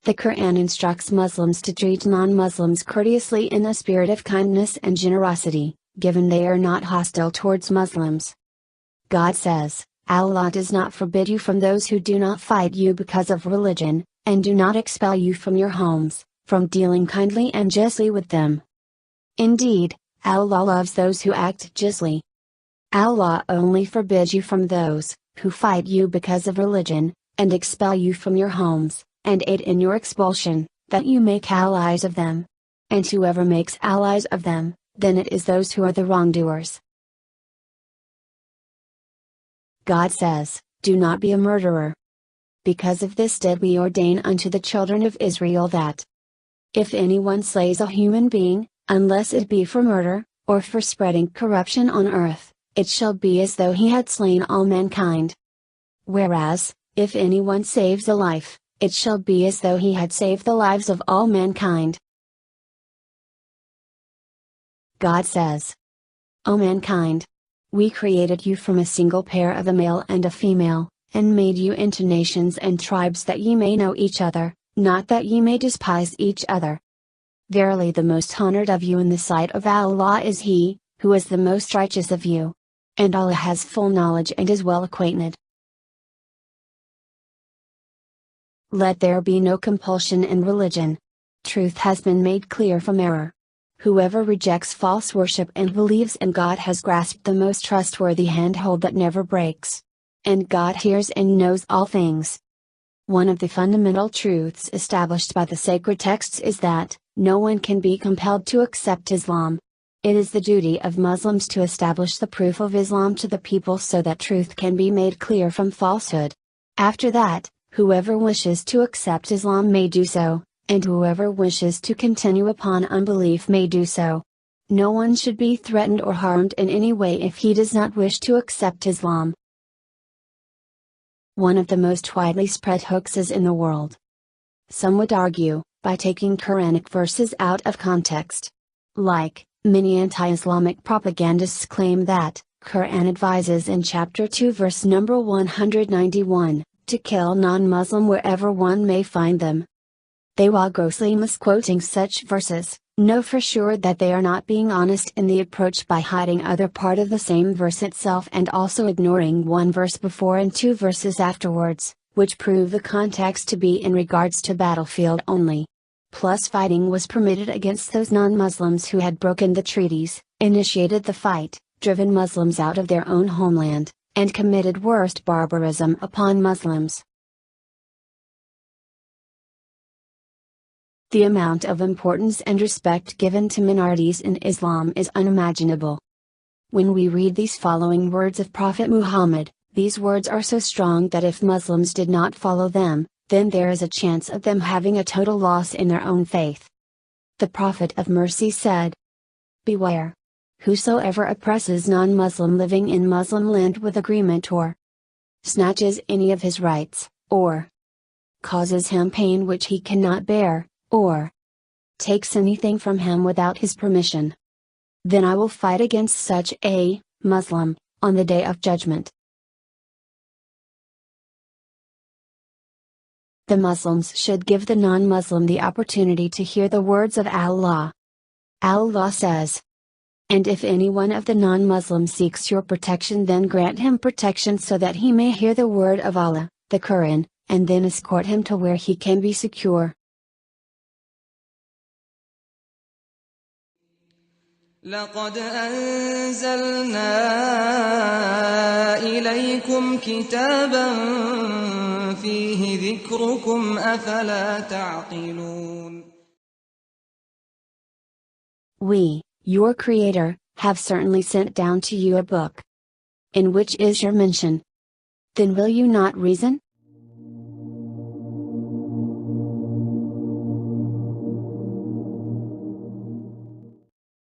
The Quran instructs Muslims to treat non-Muslims courteously in a spirit of kindness and generosity, given they are not hostile towards Muslims. God says, Allah does not forbid you from those who do not fight you because of religion, and do not expel you from your homes, from dealing kindly and justly with them. Indeed, Allah loves those who act justly. Allah only forbids you from those who fight you because of religion, and expel you from your homes, and aid in your expulsion, that you make allies of them. And whoever makes allies of them, then it is those who are the wrongdoers. God says, "Do not be a murderer. Because of this did we ordain unto the children of Israel that if anyone slays a human being, unless it be for murder, or for spreading corruption on earth, it shall be as though he had slain all mankind. Whereas, if anyone saves a life, it shall be as though he had saved the lives of all mankind." God says, "O mankind! We created you from a single pair of a male and a female, and made you into nations and tribes that ye may know each other, not that ye may despise each other. Verily the most honored of you in the sight of Allah is he, who is the most righteous of you. And Allah has full knowledge and is well acquainted." Let there be no compulsion in religion. Truth has been made clear from error. Whoever rejects false worship and believes in God has grasped the most trustworthy handhold that never breaks. And God hears and knows all things. One of the fundamental truths established by the sacred texts is that no one can be compelled to accept Islam. It is the duty of Muslims to establish the proof of Islam to the people so that truth can be made clear from falsehood. After that, whoever wishes to accept Islam may do so, and whoever wishes to continue upon unbelief may do so. No one should be threatened or harmed in any way if he does not wish to accept Islam. One of the most widely spread hoaxes in the world. Some would argue, by taking Quranic verses out of context. Like, many anti-Islamic propagandists claim that, Quran advises in chapter 2 verse number 191, to kill non-Muslim wherever one may find them. They, while grossly misquoting such verses, know for sure that they are not being honest in the approach by hiding other part of the same verse itself and also ignoring one verse before and two verses afterwards, which prove the context to be in regards to battlefield only. Plus fighting was permitted against those non-Muslims who had broken the treaties, initiated the fight, driven Muslims out of their own homeland, and committed worst barbarism upon Muslims. The amount of importance and respect given to minorities in Islam is unimaginable. When we read these following words of Prophet Muhammad, these words are so strong that if Muslims did not follow them, then there is a chance of them having a total loss in their own faith. The Prophet of Mercy said, "Beware! Whosoever oppresses non-Muslim living in Muslim land with agreement or snatches any of his rights, or causes him pain which he cannot bear, or takes anything from him without his permission, then I will fight against such a Muslim on the day of judgment." The Muslims should give the non-Muslim the opportunity to hear the words of Allah. Allah says, "And if any one of the non-Muslims seeks your protection, then grant him protection so that he may hear the word of Allah, the Quran, and then escort him to where he can be secure." لقد أنزلنا إليكم كتابا فيه ذكركم أفلا تعقلون. We, your Creator, have certainly sent down to you a book, in which is your mention. Then will you not reason?